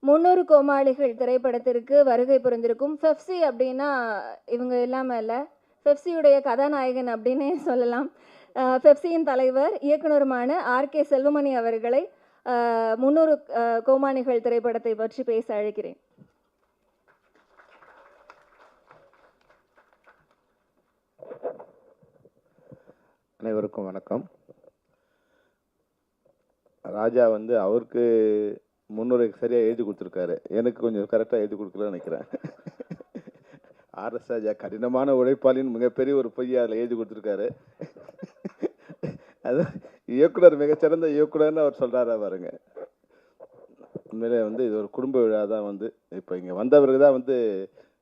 300 கோமாளிகள் திரைப்படத்திற்கு வருகை புரிந்திருக்கும் பெப்சி அப்படின்னா இவங்க எல்லாமே இல்லை, பெப்சியுடைய கதாநாயகன் அப்படின்னே சொல்லலாம். பெப்சியின் தலைவர் இயக்குனருமான ஆர்.கே. செல்வமணி அவர்களை 300 கோமாளிகள் திரைப்படத்தை பற்றி பேச அழைக்கிறேன். அனைவருக்கும் வணக்கம். ராஜா வந்து அவருக்கு 300 சரியாக எழுதி கொடுத்துருக்காரு, எனக்கு கொஞ்சம் கரெக்டாக எழுதி கொடுக்கலன்னு நினைக்கிறேன். ஆர்எஸ் ராஜா கடினமான உழைப்பாளின் மிகப்பெரிய ஒரு பொய்யை அதில் எழுதி கொடுத்துருக்காரு. அது இயக்குனர் மிகச்சிறந்த இயக்குனர்னு அவர் சொல்கிறாரா பாருங்க. உண்மையிலே வந்து இது ஒரு குடும்ப விழா தான். வந்து இப்போ இங்கே வந்தவருக்கு தான் வந்து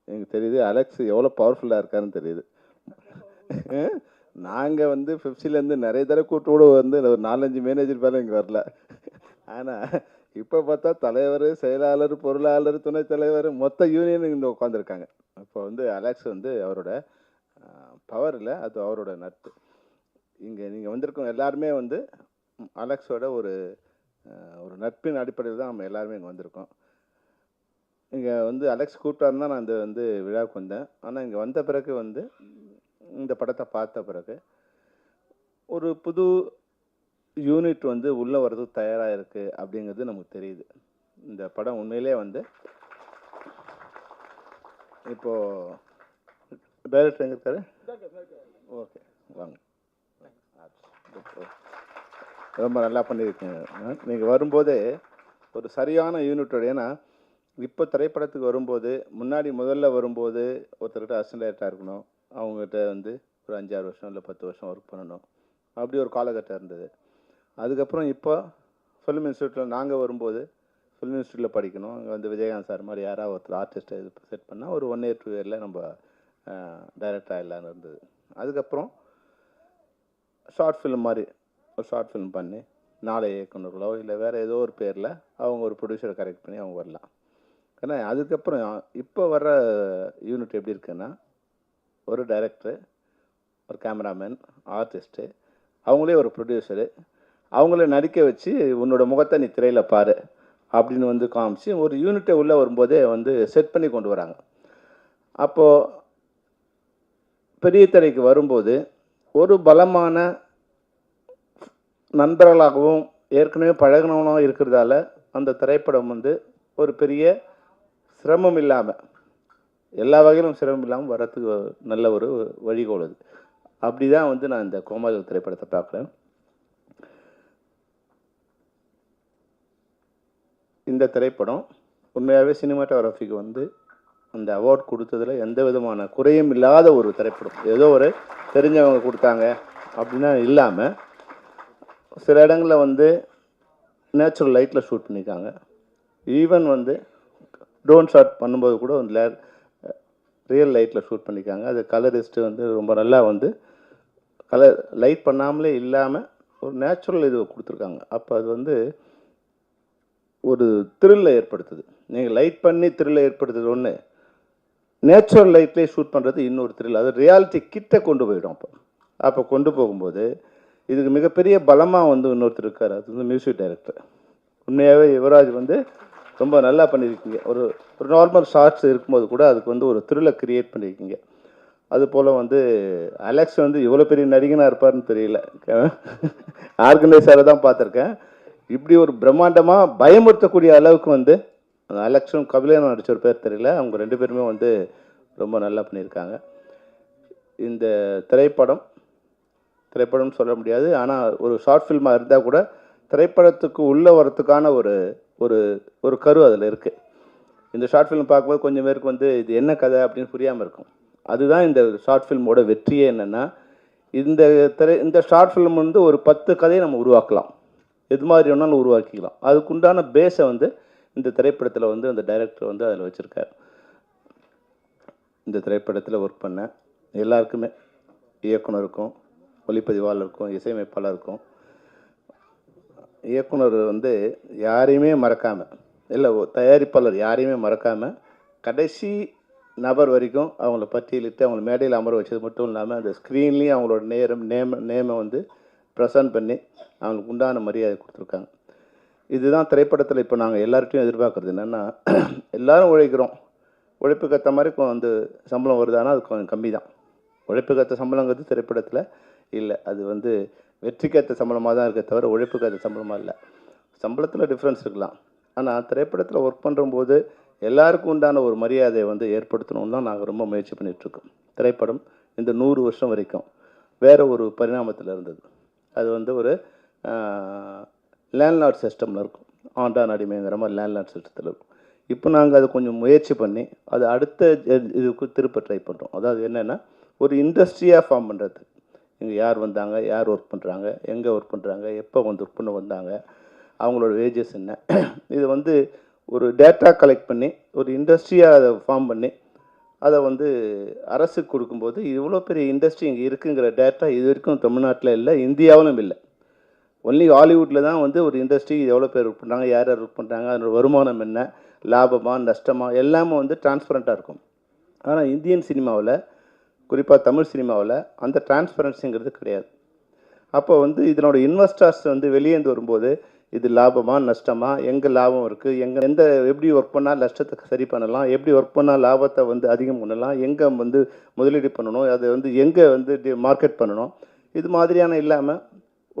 எனக்கு தெரியுது அலெக்ஸ் எவ்வளோ பவர்ஃபுல்லாக இருக்காருன்னு தெரியுது. நாங்கள் வந்து பெப்சிலேருந்து நிறைய தடவை கூட்டோடு வந்து ஒரு 4-5 மேனேஜர் பேரும் இங்கே வரல. ஆனால் இப்போ பார்த்தா தலைவர், செயலாளர், பொருளாளர், துணைத் தலைவர், மொத்த யூனியன் இங்கே உட்காந்துருக்காங்க. இப்போ வந்து அலெக்ஸ் வந்து அவரோட பவர் இல்லை, அது அவரோட நட்பு. இங்கே நீங்கள் வந்திருக்கோம் எல்லாருமே வந்து அலெக்ஸோட ஒரு நட்பின் அடிப்படையில் தான் நம்ம எல்லாருமே இங்கே வந்திருக்கோம். இங்கே வந்து அலெக்ஸ் கூப்பிட்டாருன்னு தான் நான் வந்து விழாவுக்கு வந்தேன். ஆனால் இங்கே வந்த பிறகு வந்து இந்த படத்தை பார்த்த பிறகு ஒரு புது யூனிட் வந்து உள்ளே வர்றதுக்கு தயாராக இருக்குது அப்படிங்கிறது நமக்கு தெரியுது. இந்த படம் உண்மையிலே வந்து இப்போது டைரக்டர் எங்கே இருக்காரு? ஓகே, வாங்க. ரொம்ப நல்லா பண்ணியிருக்கீங்க. நீங்கள் வரும்போதே ஒரு சரியான யூனிட்டோட, ஏன்னா இப்போ திரைப்படத்துக்கு வரும்போது முதல்ல வரும்போது ஒருத்தர்கிட்ட அசிஸ்டன்ட் டைரக்டராக இருக்கணும், அவங்ககிட்ட வந்து ஒரு 5-6 வருஷம் இல்லை 10 வருஷம் ஒர்க் பண்ணணும், அப்படி ஒரு காலகட்டம் இருந்தது. அதுக்கப்புறம் இப்போ ஃபிலிம் இன்ஸ்டியூட்டில் நாங்கள் வரும்போது ஃபிலிம் இன்ஸ்டியூட்டில் படிக்கணும். அங்கே வந்து விஜயகாந்த் சார் மாதிரி யாராவது ஒருத்தர் ஆர்டிஸ்ட்டை இது செட் பண்ணால் ஒரு 1 year 2 yearல நம்ம டைரக்டர் ஆகிடலான்னு இருந்தது. அதுக்கப்புறம் ஷார்ட் ஃபிலிம் மாதிரி ஒரு ஷார்ட் ஃபிலிம் பண்ணி நாளைய இயக்குனர்களோ இல்லை வேறு ஏதோ ஒரு பேரில் அவங்க ஒரு ப்ரொடியூசரை கரெக்ட் பண்ணி அவங்க வரலாம். ஏன்னா அதுக்கப்புறம் இப்போ வர்ற யூனிட் எப்படி இருக்குன்னா, ஒரு டைரக்டரு, ஒரு கேமராமேன், ஆர்டிஸ்ட்டு, அவங்களே ஒரு ப்ரொடியூசரு, அவங்கள நடிக்க வச்சு உன்னோட முகத்தை நீ திரையில் பாரு அப்படின்னு வந்து காமிச்சு ஒரு யூனிட்டை உள்ளே வரும்போதே வந்து செட் பண்ணி கொண்டு வராங்க. அப்போது பெரிய திரைக்கு வரும்போது ஒரு பலமான நண்பர்களாகவும் ஏற்கனவே பழகினவனாகவும் இருக்கிறதால அந்த திரைப்படம் வந்து ஒரு பெரிய சிரமம் இல்லாமல், எல்லா வகையிலும் சிரமம் இல்லாமல் வர்றதுக்கு நல்ல ஒரு வழிகோல் அது. அப்படி தான் வந்து நான் இந்த கோமாளிகள் திரைப்படத்தை பார்க்குறேன். இந்த திரைப்படம் உண்மையாகவே சினிமாட்டோகிராஃபிக்கு வந்து அந்த அவார்ட் கொடுத்ததில் எந்த விதமான குறையும் இல்லாத ஒரு திரைப்படம். ஏதோ ஒரு தெரிஞ்சவங்க கொடுத்தாங்க அப்படின்னா இல்லாமல் சில இடங்களில் வந்து நேச்சுரல் லைட்டில் ஷூட் பண்ணியிருக்காங்க. ஈவன் வந்து ட்ரோன் ஷாட் பண்ணும்போது கூட வந்து ரியல் லைட்டில் ஷூட் பண்ணியிருக்காங்க. அது கலரிஸ்ட்டு வந்து ரொம்ப நல்லா வந்து கலர் லைட் பண்ணாமலே இல்லாமல் ஒரு நேச்சுரல் இது கொடுத்துருக்காங்க. அப்போ அது வந்து ஒரு த்ரில்லை ஏற்படுத்துது. நீங்கள் லைட் பண்ணி த்ரில்லை ஏற்படுத்துது ஒன்று, நேச்சுரல் லைட்லேயே ஷூட் பண்ணுறது இன்னொரு த்ரில். அது ரியாலிட்டி கிட்ட கொண்டு போயிடும். அப்போ கொண்டு போகும்போது இதுக்கு மிகப்பெரிய பலமாக வந்து இன்னொருத்தர் இருக்கார், அது வந்து மியூசிக் டைரக்டர். உண்மையாகவே யுவராஜ் வந்து ரொம்ப நல்லா பண்ணியிருக்கீங்க. ஒரு நார்மல் ஷார்ட்ஸ் இருக்கும்போது கூட அதுக்கு வந்து ஒரு த்ரில்லை கிரியேட் பண்ணியிருக்கீங்க. அதுபோல் வந்து அலெக்ஸ் வந்து இவ்வளோ பெரிய நடிகனாக இருப்பார்னு தெரியல, ஆர்கனைசரை தான் பார்த்துருக்கேன். இப்படி ஒரு பிரம்மாண்டமாக பயமுறுத்தக்கூடிய அளவுக்கு வந்து அலெக்ஸும் கபிலனும் நடித்த ஒரு பேர் தெரியல, அவங்க 2 பேருமே வந்து ரொம்ப நல்லா பண்ணியிருக்காங்க. இந்த திரைப்படம் சொல்ல முடியாது, ஆனால் ஒரு ஷார்ட் ஃபில்மாக இருந்தால் கூட திரைப்படத்துக்கு உள்ளே வரத்துக்கான ஒரு கரு அதில் இருக்குது. இந்த ஷார்ட் ஃபிலிம் பார்க்கும்போது கொஞ்சம் பேருக்கு வந்து இது என்ன கதை அப்படின்னு புரியாமல் இருக்கும். அதுதான் இந்த ஷார்ட் ஃபில்மோட வெற்றியே. என்னென்னா இந்த ஷார்ட் ஃபிலிம் வந்து ஒரு 10 கதையை நம்ம உருவாக்கலாம், எது மாதிரி வேணாலும் உருவாக்கிக்கலாம். அதுக்குண்டான பேஸை வந்து இந்த திரைப்படத்தில் வந்து அந்த டைரக்டர் வந்து அதில் வச்சுருக்கார். இந்த திரைப்படத்தில் ஒர்க் பண்ண எல்லாருக்குமே, இயக்குனருக்கும், ஒளிப்பதிவாளருக்கும், இசையமைப்பாளருக்கும், இயக்குனர் வந்து யாரையுமே மறக்காமல், இல்லை தயாரிப்பாளர் யாரையுமே மறக்காமல் கடைசி நபர் வரைக்கும் அவங்கள பட்டியலிட்டு அவங்கள மேடையில் அமர வச்சது மட்டும் இல்லாமல் அந்த ஸ்க்ரீன்லேயும் அவங்களோட நேமை வந்து ப்ரெசன்ட் பண்ணி அவங்களுக்கு உண்டான மரியாதை கொடுத்துருக்காங்க. இதுதான் திரைப்படத்தில் இப்போ நாங்கள் எல்லார்ட்டையும் எதிர்பார்க்குறது என்னென்னா, எல்லாரும் உழைக்கிறோம், உழைப்புக்கு ஏற்ற மாதிரி வந்து சம்பளம் வருதானா அது கொஞ்சம் கம்மி தான். உழைப்புக்கு ஏற்ற சம்பளங்கிறது திரைப்படத்தில் இல்லை. அது வந்து வெற்றிக்கேற்ற சம்பளமாக தான் இருக்க தவிர உழைப்புக்கு ஏற்ற சம்பளமாக இல்லை. சம்பளத்தில் டிஃப்ரென்ஸ் இருக்கலாம், ஆனால் திரைப்படத்தில் ஒர்க் பண்ணும்போது எல்லாருக்கும் உண்டான ஒரு மரியாதையை வந்து ஏற்படுத்தணும்னு தான் நாங்கள் ரொம்ப முயற்சி பண்ணிகிட்ருக்கோம். திரைப்படம் இந்த 100 வருஷம் வரைக்கும் வேறு ஒரு பரிணாமத்தில் இருந்தது. அது வந்து ஒரு லேண்ட்லார்ட் சிஸ்டமில் இருக்கும், ஆண்டான் அடிமைங்கிற மாதிரி லேண்ட்லார்ட் சிஸ்டத்தில் இருக்கும். இப்போ நாங்கள் அதை கொஞ்சம் முயற்சி பண்ணி அதை அடுத்த இதுக்கு திருப்ப ட்ரை பண்ணுறோம். அதாவது என்னென்னா, ஒரு இண்டஸ்ட்ரியாக ஃபார்ம் பண்ணுறது. இங்கே யார் வந்தாங்க, யார் ஒர்க் பண்ணுறாங்க, எங்கே ஒர்க் பண்ணுறாங்க, எப்போ வந்து ஒர்க் பண்ண வந்தாங்க, அவங்களோட வேஜஸ் என்ன, இது வந்து ஒரு டேட்டா கலெக்ட் பண்ணி ஒரு இண்டஸ்ட்ரியாக அதை ஃபார்ம் பண்ணி அதை வந்து அரசுக்கு கொடுக்கும்போது இவ்வளோ பெரிய இண்டஸ்ட்ரி இங்கே இருக்குங்கிற டேட்டா இது வரைக்கும் தமிழ்நாட்டில் இல்லை, இந்தியாவிலும் இல்லை. ஒன்லி ஹாலிவுட்டில் தான் வந்து ஒரு இண்டஸ்ட்ரி எவ்வளோ பேர் ஒர்க் பண்ணுறாங்க, யார் யார் ஒர்க் பண்ணுறாங்க, அதனோட வருமானம் என்ன, லாபமாக நஷ்டமாக எல்லாமே வந்து டிரான்ஸ்பரண்ட்டாக இருக்கும். ஆனால் இந்தியன் சினிமாவில், குறிப்பாக தமிழ் சினிமாவில் அந்த டிரான்ஸ்பரன்சிங்கிறது கிடையாது. அப்போ வந்து இதனோட இன்வெஸ்டர்ஸ் வந்து வெளியேந்து வரும்போது இது லாபமாக நஷ்டமாக, எங்கே லாபம் இருக்குது, எந்த எப்படி ஒர்க் பண்ணால் நஷ்டத்தை சரி பண்ணலாம், எப்படி ஒர்க் பண்ணால் லாபத்தை வந்து அதிகம் பண்ணலாம், எங்கே வந்து முதலீடு பண்ணணும், அதை வந்து எங்கே வந்து மார்க்கெட் பண்ணணும், இது மாதிரியான இல்லாமல்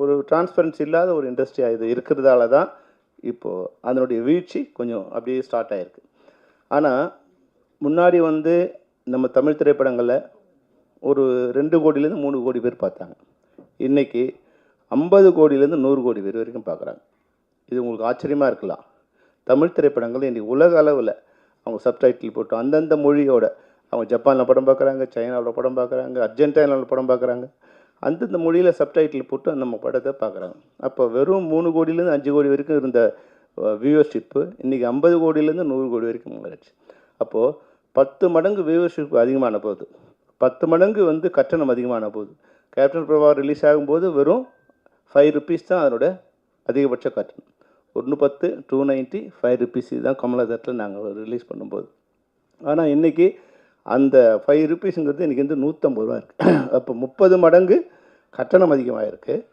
ஒரு டிரான்ஸ்பரன்சி இல்லாத ஒரு இண்டஸ்ட்ரியாக இது இருக்கிறதால தான் இப்போது அதனுடைய வீழ்ச்சி கொஞ்சம் அப்படியே ஸ்டார்ட் ஆகிருக்கு. ஆனால் முன்னாடி வந்து நம்ம தமிழ் திரைப்படங்களில் ஒரு 2 கோடியிலேருந்து 3 கோடி பேர் பார்த்தாங்க. இன்றைக்கி 50 கோடியிலேருந்து 100 கோடி பேர் வரைக்கும் பார்க்குறாங்க. இது உங்களுக்கு ஆச்சரியமாக இருக்கலாம். தமிழ் திரைப்படங்கள் இன்றைக்கி உலக அளவில் அவங்க சப்டைட்டில் போட்டு அந்தந்த மொழியோட அவங்க ஜப்பானில் படம் பார்க்குறாங்க, சைனாவில் படம் பார்க்குறாங்க, அர்ஜென்டினாவில் படம் பார்க்குறாங்க, அந்தந்த மொழியில் சப்டைட்டில் போட்டு நம்ம படத்தை பார்க்குறாங்க. அப்போ வெறும் 3 கோடியிலேருந்து 5 கோடி வரைக்கும் இருந்த வியூவர்ஷிப்பு இன்றைக்கி 50 கோடியிலேருந்து 100 கோடி வரைக்கும் மாறிடுச்சு. அப்போது 10 மடங்கு வியூவர்ஷிப் அதிகமான போகுது, 10 மடங்கு வந்து கட்டணம் அதிகமான போகுது. கேப்டன் பிரபாகர் ரிலீஸ் ஆகும்போது வெறும் 5 ருபீஸ் தான் அதனோட அதிகபட்ச கட்டணம். 110, 290, 5 ருபீஸ் இதுதான் கமலதட்டில் நாங்கள் ரிலீஸ் பண்ணும்போது. ஆனால் இன்றைக்கி அந்த 5 ருபீஸுங்கிறது இன்றைக்கி வந்து 150 ரூபா இருக்குது. அப்போ 30 மடங்கு கட்டணம் அதிகமாக இருக்குது,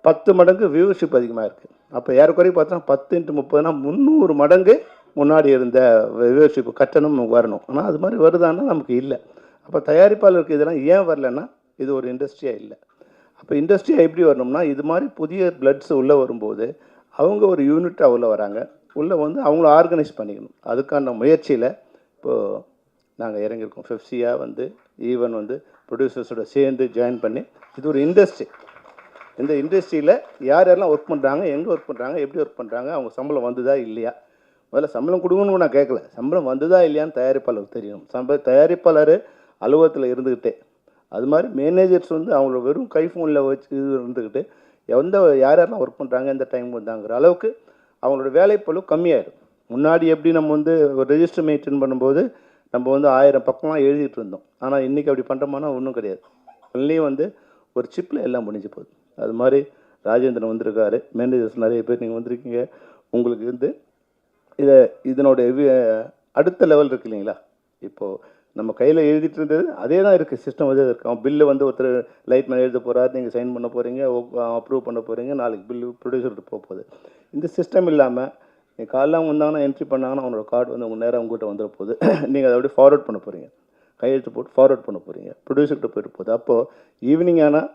10 மடங்கு வியூவர்ஷிப் அதிகமாக இருக்குது. அப்போ ஏறக்குறைய பார்த்தா 10 × 30னா 300 மடங்கு முன்னாடி இருந்த வியூவர்ஷிப் கட்டணம் வரணும். ஆனால் அது மாதிரி வருதான்னா நமக்கு இல்லை. அப்போ தயாரிப்பாளருக்கு இதெல்லாம் ஏன் வரலன்னா இது ஒரு இண்டஸ்ட்ரியாக இல்லை. அப்போ இண்டஸ்ட்ரியாக எப்படி வரணும்னா இது மாதிரி புதிய பிளட்ஸ் உள்ளே வரும்போது அவங்க ஒரு யூனிட்டாக உள்ளே வராங்க, உள்ளே வந்து அவங்கள ஆர்கனைஸ் பண்ணிக்கணும். அதுக்கான முயற்சியில் இப்போது நாங்கள் இறங்கியிருக்கோம். ஃபெஃப்சியாக வந்து ஈவன் வந்து ப்ரொடியூசர்ஸோட சேர்ந்து ஜாயின் பண்ணி இது ஒரு இண்டஸ்ட்ரி. இந்த இண்டஸ்ட்ரியில் யார் யாரெல்லாம் ஒர்க் பண்ணுறாங்க, எங்கே ஒர்க் பண்ணுறாங்க, எப்படி ஒர்க் பண்ணுறாங்க, அவங்க சம்பளம் வந்ததா இல்லையா, முதல்ல சம்பளம் கொடுங்கன்னு நான் கேட்கல, சம்பளம் வந்ததா இல்லையான்னு தயாரிப்பாளருக்கு தெரியணும். தயாரிப்பாளர் அலுவலகத்தில் இருந்துக்கிட்டே அது மாதிரி மேனேஜர்ஸ் வந்து அவங்கள வெறும் கைஃபோனில் வச்சு இருந்துக்கிட்டு யார் யாரெல்லாம் ஒர்க் பண்ணுறாங்க, எந்த டைம் வந்தாங்கிற அளவுக்கு அவங்களோட வேலைப்பளு கம்மியாயிடும். முன்னாடி எப்படி நம்ம வந்து ஒரு ரெஜிஸ்டர் மெயின்டைன் பண்ணும்போது நம்ம வந்து 1000 பக்கமாக எழுதிட்டு இருந்தோம். ஆனால் இன்றைக்கி அப்படி பண்ணுறோம்னா ஒன்றும் கிடையாது. ஒன்லையும் வந்து ஒரு சிப்பில் எல்லாம் முடிஞ்சு போகுது. அது மாதிரி ராஜேந்திரன் வந்திருக்காரு, மேனேஜர்ஸ் நிறைய பேர் நீங்கள் வந்திருக்கீங்க. உங்களுக்கு வந்து இதனோட அடுத்த லெவல் இருக்குது இல்லைங்களா. இப்போது நம்ம கையில் எழுதிட்டு இருந்தது அதே தான் இருக்குது, சிஸ்டம் அதே இருக்குது. அவன் பில்லு வந்து ஒருத்தர் லைட் மேன் எழுத போகிறார், நீங்கள் சைன் பண்ண போகிறீங்க, அப்ரூவ் பண்ண போகிறீங்க, நாளைக்கு பில்லு ப்ரொடியூசர்கிட்ட போகுது. இந்த சிஸ்டம் இல்லாமல் நீங்கள் காலைல அவங்க வந்தாங்கன்னா என்ட்ரி பண்ணாங்கன்னா அவனோட கார்டு வந்து உங்கள் நேரம் உங்கள்கிட்ட வந்துட போகுது. நீங்கள் அதை அப்படியே ஃபார்வர்ட் பண்ண போகிறீங்க, கையெழுத்து போட்டு ஃபார்வர்ட் பண்ண போகிறீங்க, ப்ரொடியூசர்கிட்ட போயிட்டு போகுது. அப்போது ஈவினிங் ஆனால்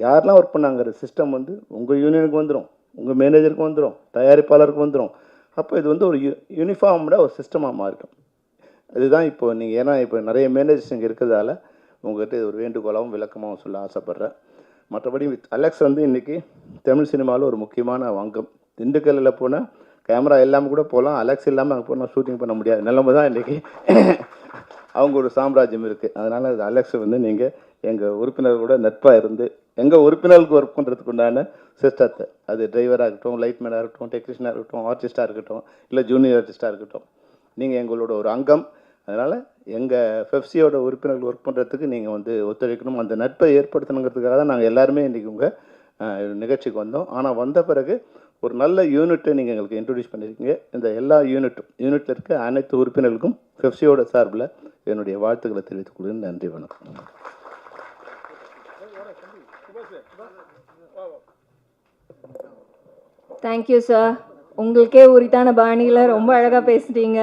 யாரெல்லாம் ஒர்க் பண்ணாங்கிற சிஸ்டம் வந்து உங்கள் யூனியனுக்கு வந்துடும், உங்கள் மேனேஜருக்கு வந்துடும், தயாரிப்பாளருக்கு வந்துடும். அப்போ இது வந்து ஒரு யூனிஃபார்ம்டாக ஒரு சிஸ்டமாக மாறிடும். இதுதான் இப்போது நீங்கள் ஏன்னா இப்போ நிறைய மேனேஜர்ஸ் இங்கே இருக்கிறதால உங்கள்கிட்ட இது ஒரு வேண்டுகோளாகவும் விளக்கமாகவும் சொல்ல ஆசைப்பட்றேன். மற்றபடி அலெக்ஸ் வந்து இன்றைக்கி தமிழ் சினிமாவில் ஒரு முக்கியமான அங்கம். திண்டுக்கல்லில் போனால் கேமரா இல்லாமல் கூட போகலாம், அலெக்ஸ் இல்லாமல் அங்கே போனால் ஷூட்டிங் பண்ண முடியாது நிலைமை தான் இன்றைக்கி. அவங்க ஒரு சாம்ராஜ்யம் இருக்குது. அதனால் அது அலெக்ஸ் வந்து நீங்கள் எங்கள் உறுப்பினர்களோட நட்பாக இருந்து எங்கள் உறுப்பினர்களுக்கு ஒர்க் பண்ணுறதுக்கு உண்டான சிஸ்டத்தை, அது டிரைவராக இருக்கட்டும், லைட்மேனாக இருக்கட்டும், டெக்னீஷியனாக இருக்கட்டும், ஆர்டிஸ்ட்டாக இருக்கட்டும், இல்லை ஜூனியர் ஆர்டிஸ்ட்டாக இருக்கட்டும், நீங்கள் எங்களோட ஒரு அங்கம். அதனால் எங்கள் ஃபெஃப்சியோட உறுப்பினர்கள் ஒர்க் பண்ணுறதுக்கு நீங்கள் வந்து ஒத்துழைக்கணும். அந்த நட்பை ஏற்படுத்தணுங்கிறதுக்காக தான் நாங்கள் எல்லாருமே இன்றைக்கி உங்கள் நிகழ்ச்சிக்கு வந்தோம். ஆனால் வந்த பிறகு ஒரு நல்ல யூனிட்டை நீங்கள் எங்களுக்கு இன்ட்ரடியூஸ் பண்ணியிருக்கீங்க. இந்த எல்லா யூனிட்டில் இருக்க அனைத்து உறுப்பினர்களுக்கும் ஃபெஃப்சியோட சார்பில் என்னுடைய வாழ்த்துக்களை தெரிவித்துக் கொள்கிறேன். நன்றி, வணக்கம். Thank you sir. உங்களுக்கே உரித்தான பாணியில் ரொம்ப அழகாக பேசிட்டீங்க.